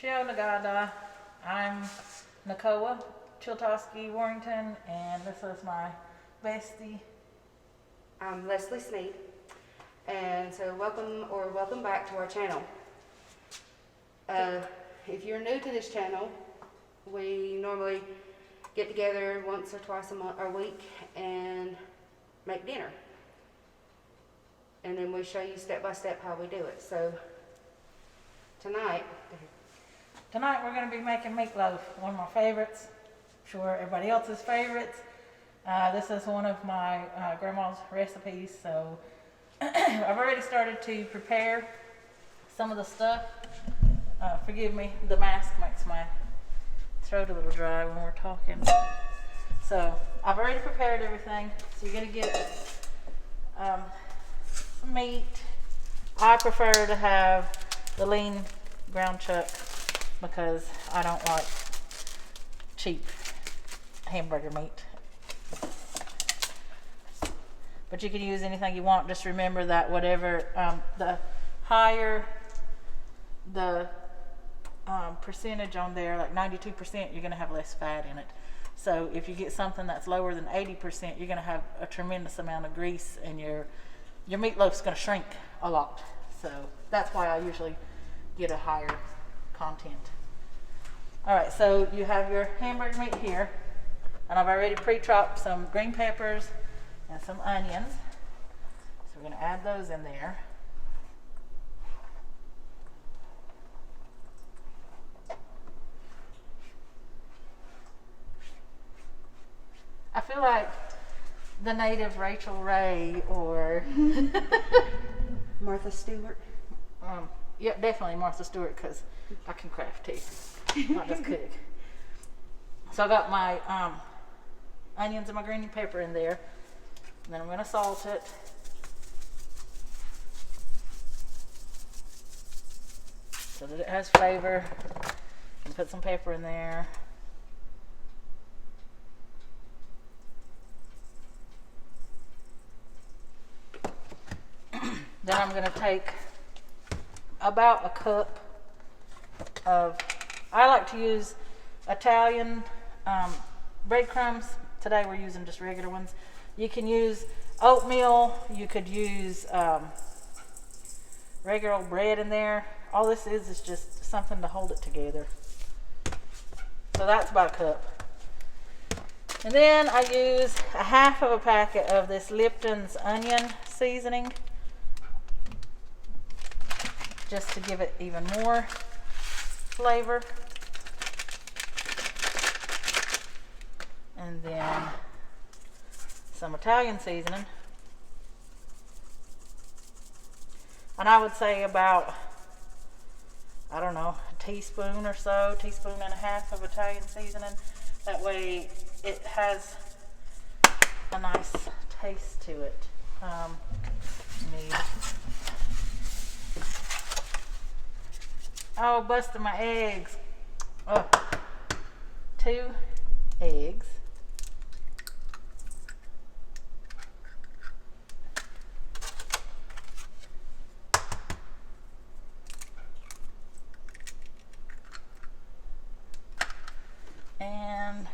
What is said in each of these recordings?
Nagada. I'm Nakoa Chiltowski Warrington, and this is my bestie. I'm Leslie Sneed, and so welcome back to our channel. If you're new to this channel, we normally get together once or twice a week and make dinner, and then we show you step by step how we do it. So tonight we're going to be making meatloaf, one of my favorites. I'm sure everybody else's favorites. This is one of my grandma's recipes, so I've already started to prepare some of the stuff. Forgive me, the mask makes my throat a little dry when we're talking. So I've already prepared everything. So you're going to get some meat. I prefer to have the lean ground chuck because I don't like cheap hamburger meat. But you can use anything you want. Just remember that whatever, the higher the percentage on there, like 92%, you're going to have less fat in it. So if you get something that's lower than 80%, you're going to have a tremendous amount of grease, and your meatloaf's going to shrink a lot. So that's why I usually get a higher content. All right, so you have your hamburger meat here, and I've already pre-chopped some green peppers and some onions. So we're going to add those in there. I feel like the native Rachel Ray or Martha Stewart. Yeah, definitely Martha Stewart, because I can craft too, not just cook. So I got my onions and my green pepper in there, and then I'm going to salt it. So that it has flavor. And put some pepper in there. Then I'm going to take about a cup of, I like to use Italian breadcrumbs. Today we're using just regular ones. You can use oatmeal, you could use regular old bread in there. All this is just something to hold it together. So that's about a cup. And then I use a half of a packet of this Lipton's onion seasoning, just to give it even more flavor. And then some Italian seasoning. And I would say about, I don't know, a teaspoon or so, teaspoon and a half of Italian seasoning. That way it has a nice taste to it. Oh, busted my eggs. Oh, 2 eggs. And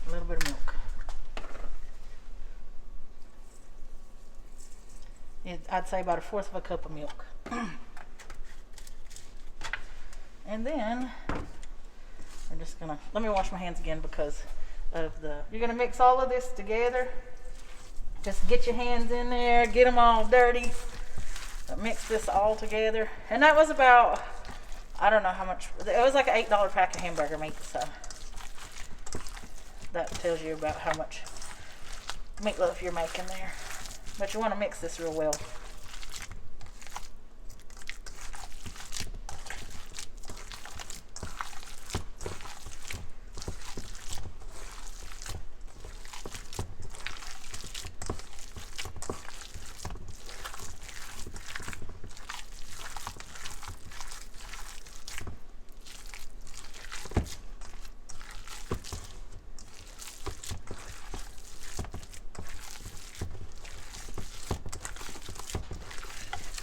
a little bit of milk. I'd say about 1/4 of a cup of milk. And then we're just gonna, let me wash my hands again because of you're gonna mix all of this together. Just get your hands in there, get them all dirty, but mix this all together. And that was about, I don't know how much, it was like an $8 pack of hamburger meat, so that tells you about how much meatloaf you're making there. But you wanna mix this real well.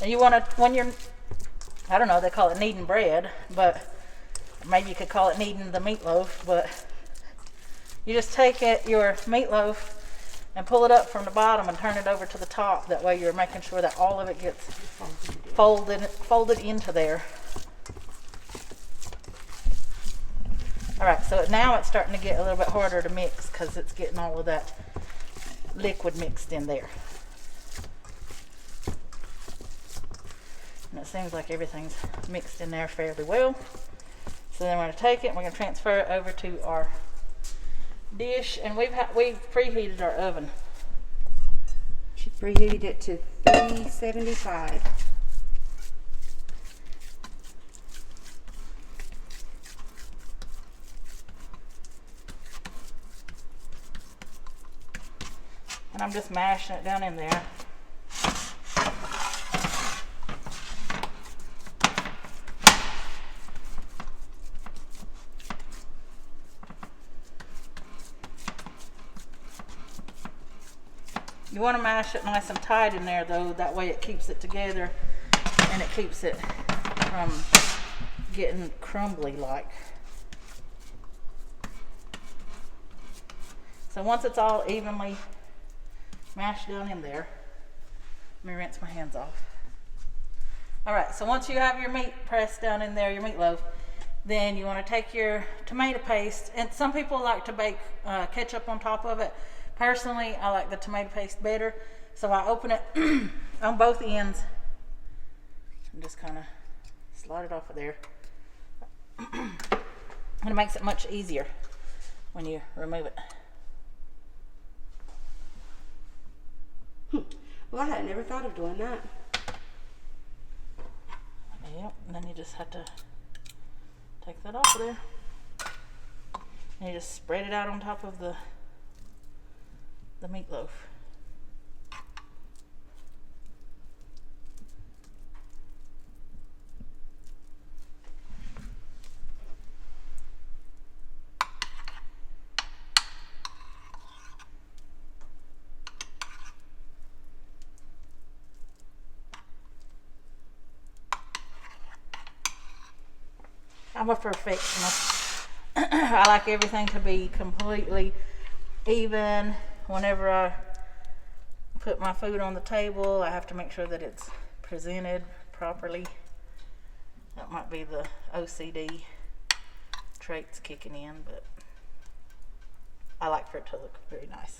And you want to, when you're I don't know, they call it kneading bread, but maybe you could call it kneading the meatloaf, but you just take your meatloaf and pull it up from the bottom and turn it over to the top. That way you're making sure that all of it gets folded into there. All right, so now it's starting to get a little bit harder to mix because it's getting all of that liquid mixed in there. And it seems like everything's mixed in there fairly well. So then we're going to take it and we're going to transfer it over to our dish. And we've preheated our oven. She preheated it to 375. And I'm just mashing it down in there. You want to mash it nice and tight in there though, that way it keeps it together and it keeps it from getting crumbly like. So once it's all evenly mashed down in there, let me rinse my hands off. Alright, so once you have your meat pressed down in there, your meatloaf, then you want to take your tomato paste, and some people like to bake ketchup on top of it. Personally, I like the tomato paste better, so I open it on both ends and just kind of slide it off of there. And it makes it much easier when you remove it. Well, I had never thought of doing that. Yep, and then you just have to take that off of there. And you just spread it out on top of the meatloaf. I'm a perfectionist. I like everything to be completely even. Whenever I put my food on the table, I have to make sure that it's presented properly. That might be the OCD traits kicking in, but I like for it to look very nice.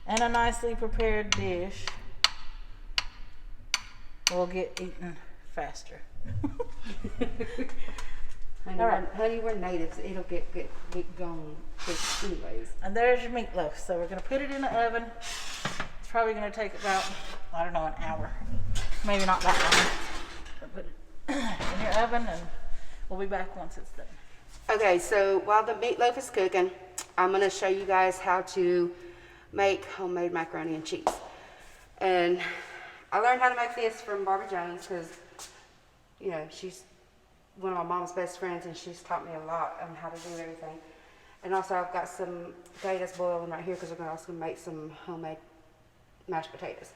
And a nicely prepared dish will get eaten faster. Honey, we're natives. It'll get gone quick anyways. And there's your meatloaf. So we're going to put it in the oven. It's probably going to take about, I don't know, an hour. Maybe not that long. But put it in your oven and we'll be back once it's done. Okay, so while the meatloaf is cooking, I'm going to show you guys how to make homemade macaroni and cheese. And I learned how to make this from Barbara Jones because, you know, she's one of my mom's best friends and she's taught me a lot on how to do everything. And also I've got some potatoes boiling right here because we're also going to make some homemade mashed potatoes.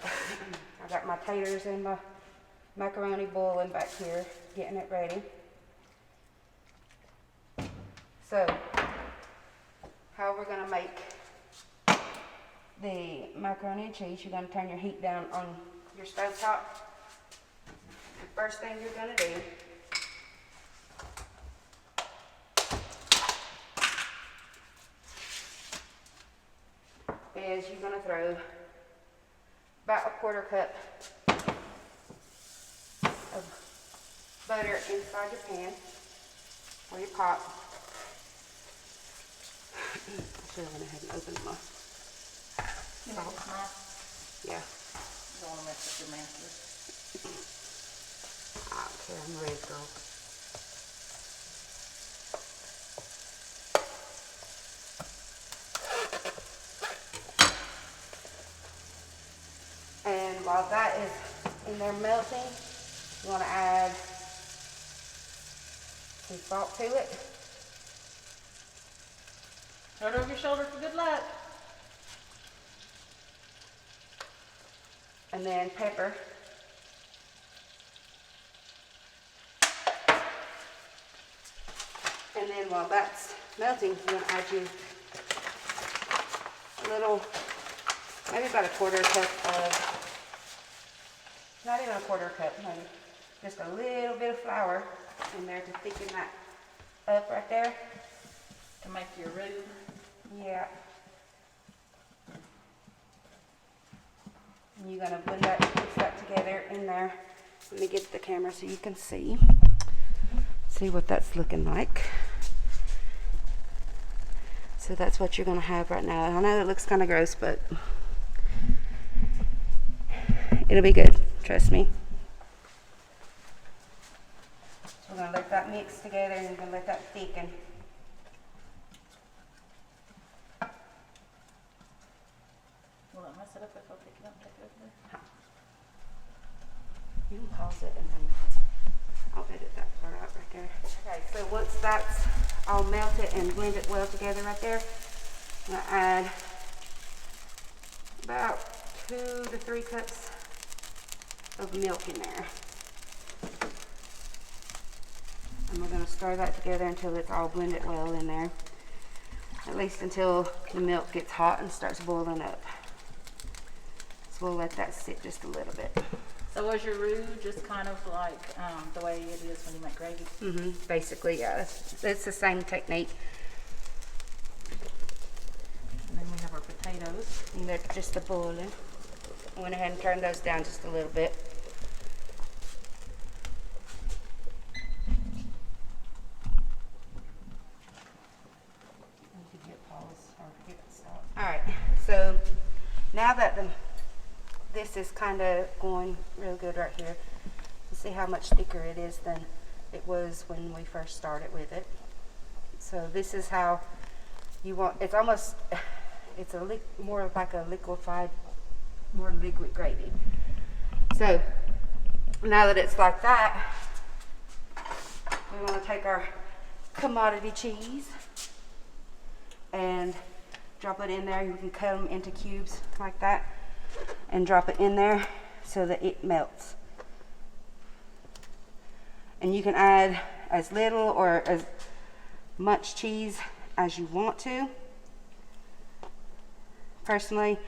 I got my taters and my macaroni boiling back here, getting it ready. So, how we're going to make the macaroni and cheese, you're going to turn your heat down on your stove top. The first thing you're going to do is you're going to throw about a quarter cup of butter inside your pan or your pot. I should have went ahead and opened my salt. Yeah. Don't want to mess up your manicure. I don't care, I'm a red girl. And while that is in there melting, you want to add some salt to it. Throw it over your shoulder for good luck. And then pepper. And then while that's melting, you're going to add you a little, maybe about a quarter cup of, not even a quarter cup, maybe just a little bit of flour in there to thicken that up right there. To make your roux. Yeah. And you're going to blend that, mix that together in there. Let me get the camera so you can see what that's looking like. So that's what you're going to have right now. I know it looks kind of gross, but it'll be good, trust me. So we're going to let that mix together and we're going to let that thicken. Will it mess it up if I pick it up and take it over there? You can pause it and then I'll edit that part out right there. Okay, so once that's all melted and blended well together right there, I'm going to add about 2 to 3 cups of milk in there. And we're going to stir that together until it's all blended well in there. At least until the milk gets hot and starts boiling up. So we'll let that sit just a little bit. So was your roux just kind of like the way it is when you make gravy? Mm-hmm. Basically, yeah. It's the same technique. And then we have our potatoes. And they're just the boiling. I went ahead and turned those down just a little bit. Alright, so now that this is kind of going real good right here, you see how much thicker it is than it was when we first started with it. So this is how you want, it's almost, it's more like a liquefied, more liquid gravy. So now that it's like that, we want to take our commodity cheese and drop it in there. You can cut them into cubes like that and drop it in there so that it melts. And you can add as little or as much cheese as you want to. Personally,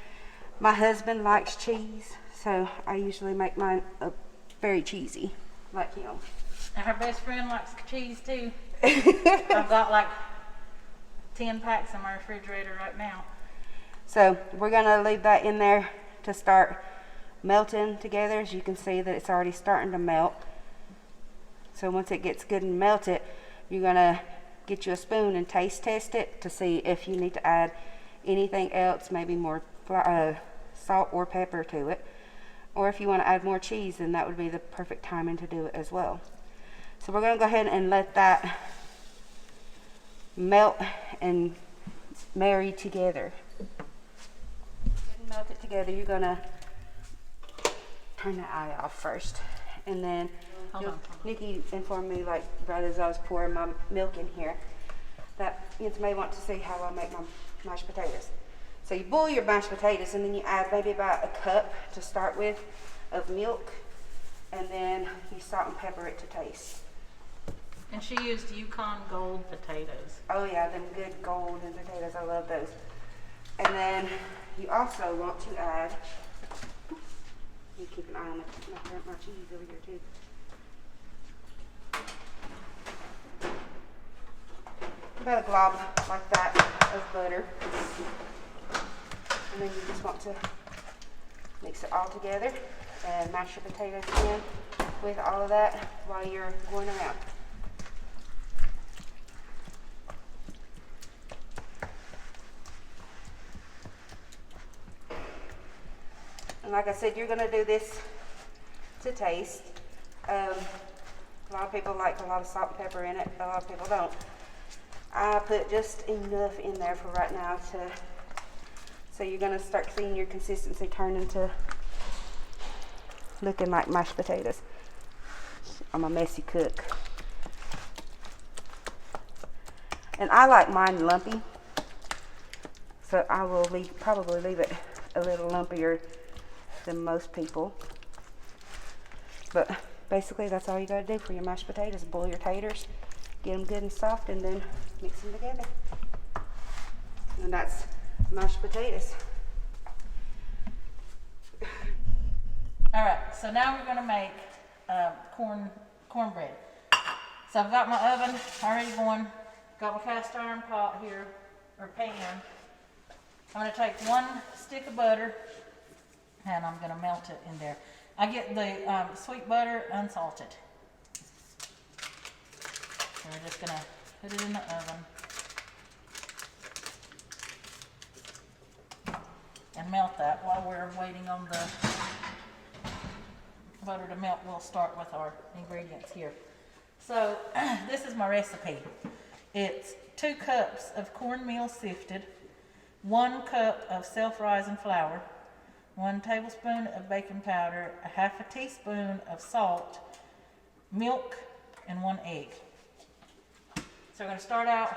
my husband likes cheese, so I usually make mine very cheesy, like him. And her best friend likes cheese too. I've got like 10 packs in my refrigerator right now. So we're gonna leave that in there to start melting together. As you can see that it's already starting to melt. So once it gets good and melted, you're gonna get you a spoon and taste test it to see if you need to add anything else, maybe more salt or pepper to it. Or if you want to add more cheese, then that would be the perfect timing to do it as well. So we're gonna go ahead and let that melt and marry together. Melt it together. You're gonna turn the eye off first, and then Nikki informed me, like right as I was pouring my milk in here, that you may want to see how I make my mashed potatoes. So you boil your mashed potatoes, and then you add maybe about a cup to start with of milk, and then you salt and pepper it to taste. And she used Yukon Gold potatoes. Oh yeah, them good golden potatoes. I love those. And then you also want to add, you keep an eye on my cheese over here too. About a glob like that of butter. And then you just want to mix it all together and mash your potatoes in with all of that while you're going around. And like I said, you're going to do this to taste. A lot of people like a lot of salt and pepper in it, but a lot of people don't. I put just enough in there for right now so you're going to start seeing your consistency turn into looking like mashed potatoes. I'm a messy cook. And I like mine lumpy, so I will probably leave it a little lumpier than most people. But basically that's all you gotta do for your mashed potatoes. Boil your taters, get them good and soft, and then mix them together. And that's mashed potatoes. All right, so now we're gonna make cornbread. So I've got my oven already going, got my cast iron pot here, or pan. I'm gonna take 1 stick of butter and I'm gonna melt it in there. I get the sweet butter unsalted. So we're just gonna put it in the oven and melt that. While we're waiting on the butter to melt, we'll start with our ingredients here. So this is my recipe. It's 2 cups of cornmeal sifted, 1 cup of self-rising flour, 1 tablespoon of baking powder, 1/2 teaspoon of salt, milk, and 1 egg. So we're going to start out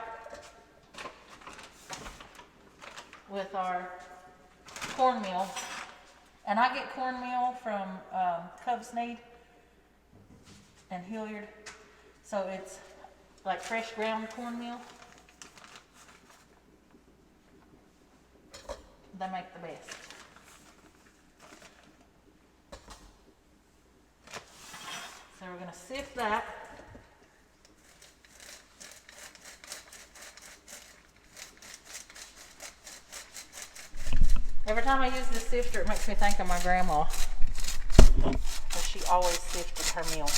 with our cornmeal. And I get cornmeal from Cub's Need and Hilliard. So it's like fresh ground cornmeal. They make the best. So we're going to sift that. Every time I use this sifter, it makes me think of my grandma, because she always sifted her meal.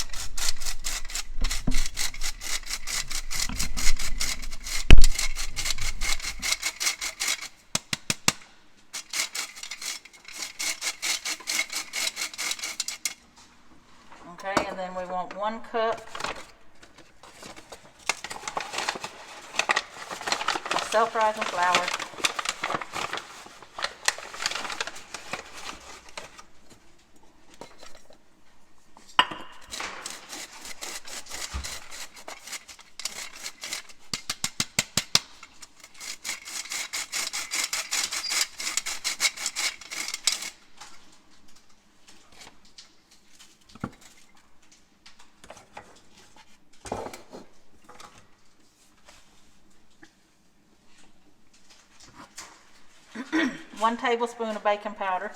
Okay, and then we want 1 cup of self-rising flour. One tablespoon of baking powder.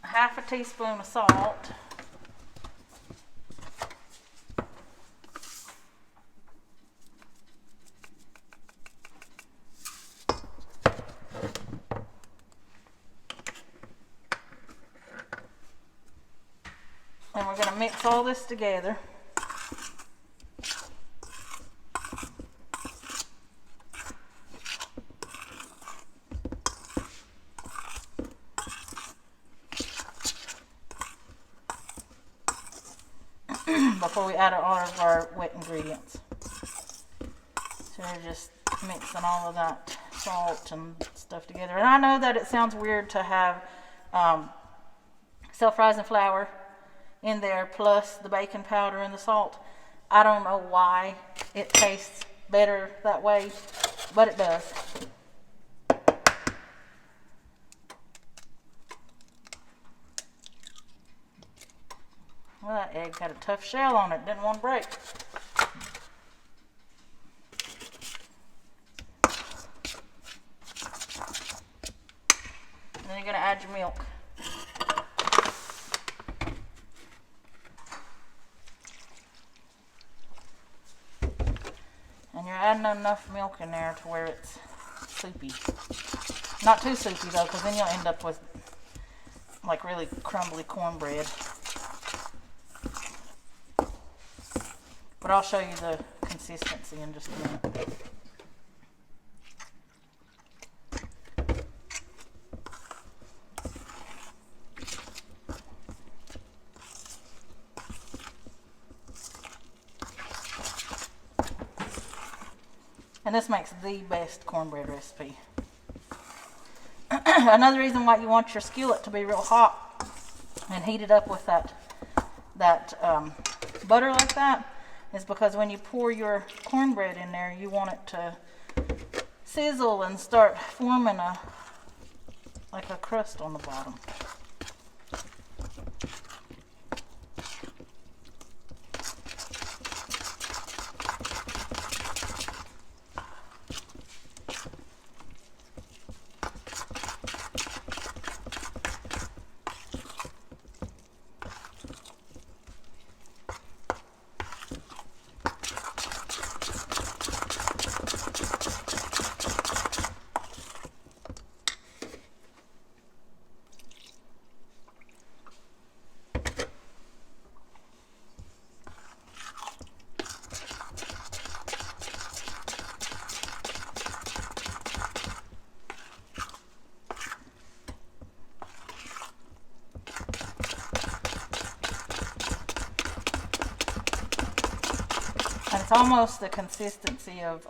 Half a teaspoon of salt. And we're going to mix all this together. Before we add all of our wet ingredients. So we're just mixing all of that salt and stuff together. And I know that it sounds weird to have self-rising flour in there plus the baking powder and the salt. I don't know why it tastes better that way, but it does. Well, that egg had a tough shell on it, didn't want to break. And then you're going to add your milk. And you're adding enough milk in there to where it's soupy. Not too soupy though, because then you'll end up with like really crumbly cornbread. But I'll show you the consistency in just a minute. And this makes the best cornbread recipe. another reason why you want your skillet to be real hot and heated up with that butter like that is because when you pour your cornbread in there, you want it to sizzle and start forming like a crust on the bottom. And it's almost the consistency of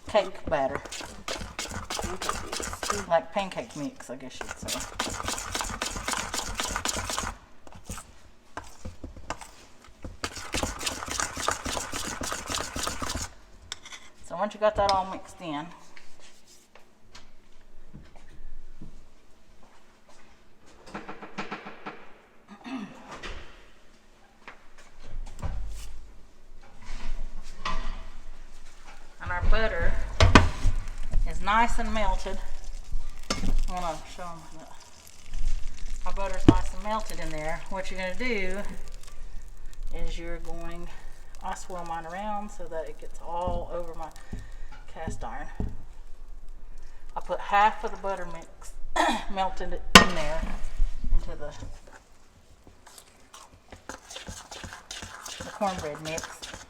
cake batter. Like pancake mix, I guess you'd say. So once you got that all mixed in, and our butter is nice and melted. I want to show them that our butter's nice and melted in there. What you're going to do is I swirl mine around so that it gets all over my cast iron. I put half of the butter mix melted in there into the cornbread mix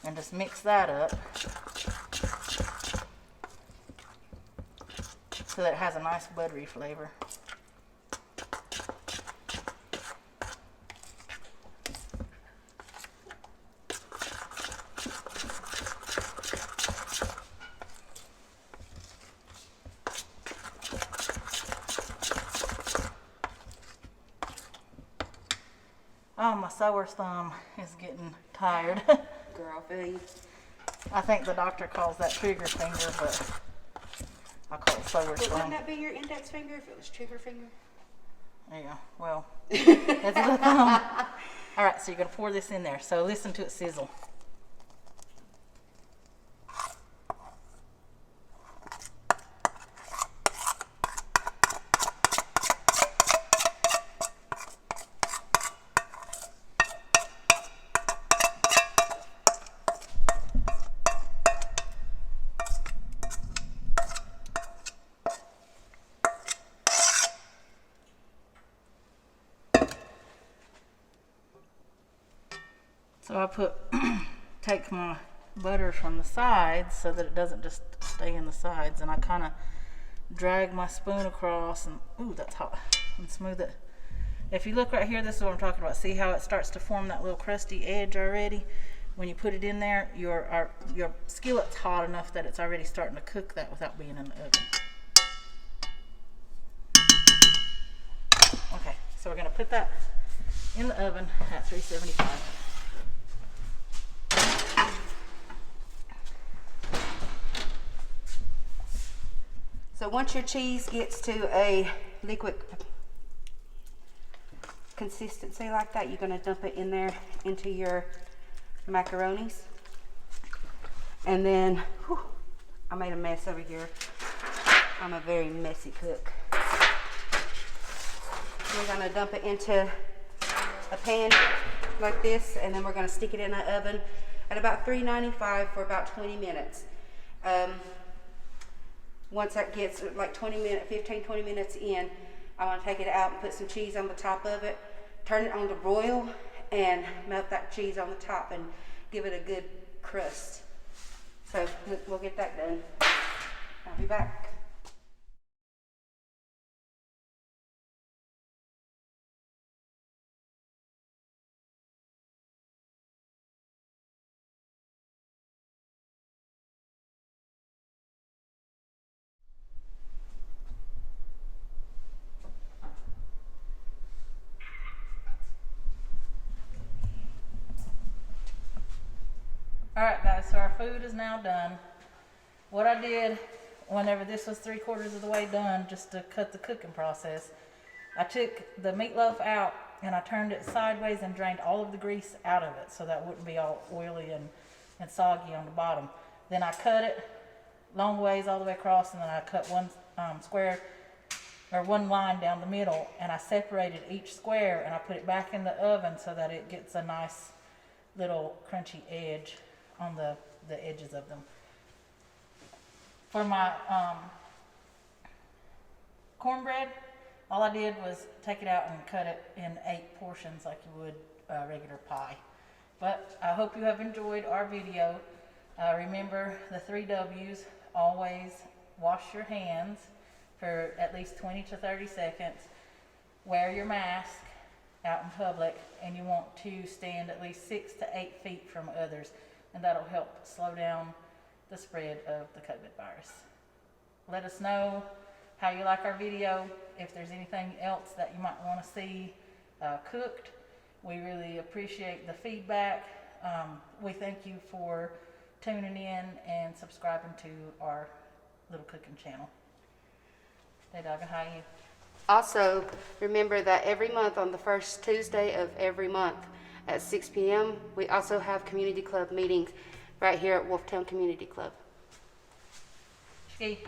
and just mix that up so that it has a nice buttery flavor. Oh, my sore thumb is getting tired. Girl, feel you. I think the doctor calls that trigger finger, but I call it sore But thumb. wouldn't that be your index finger if it was trigger finger? Yeah, well, that's the thumb. All right, so you're going to pour this in there. So listen to it sizzle. So I take my butter from the sides so that it doesn't just stay in the sides, and I kind of drag my spoon across and, ooh, that's hot, and smooth it. If you look right here, this is what I'm talking about. See how it starts to form that little crusty edge already? When you put it in there, your skillet's hot enough that it's already starting to cook that without being in the oven. Okay, so we're going to put that in the oven at 375. So once your cheese gets to a liquid consistency like that, you're going to dump it in there into your macaronis. And then, whew, I made a mess over here. I'm a very messy cook. We're going to dump it into a pan like this, and then we're going to stick it in the oven at about 395 for about 20 minutes. Once that gets like 15, 20 minutes in, I want to take it out and put some cheese on the top of it, turn it on to broil, and melt that cheese on the top and give it a good crust. So we'll get that done. I'll be back. Alright guys, so our food is now done. What I did whenever this was 3/4 of the way done, just to cut the cooking process, I took the meatloaf out and I turned it sideways and drained all of the grease out of it so that it wouldn't be all oily and soggy on the bottom. Then I cut it long ways all the way across, and then I cut one square or one line down the middle, and I separated each square and I put it back in the oven so that it gets a nice little crunchy edge on the edges of them. For my cornbread, all I did was take it out and cut it in 8 portions like you would regular pie. But I hope you have enjoyed our video. Remember the 3 W's. Always wash your hands for at least 20 to 30 seconds. Wear your mask out in public, and you want to stand at least 6 to 8 feet from others, and that'll help slow down the spread of the COVID virus. Let us know how you like our video. If there's anything else that you might want to see cooked, we really appreciate the feedback. We thank you for tuning in and subscribing to our little cooking channel. Hey Dogga, how are you? Also, remember that every month on the first Tuesday of every month at 6 p.m., we also have community club meetings right here at Wolftown Community Club. Ski.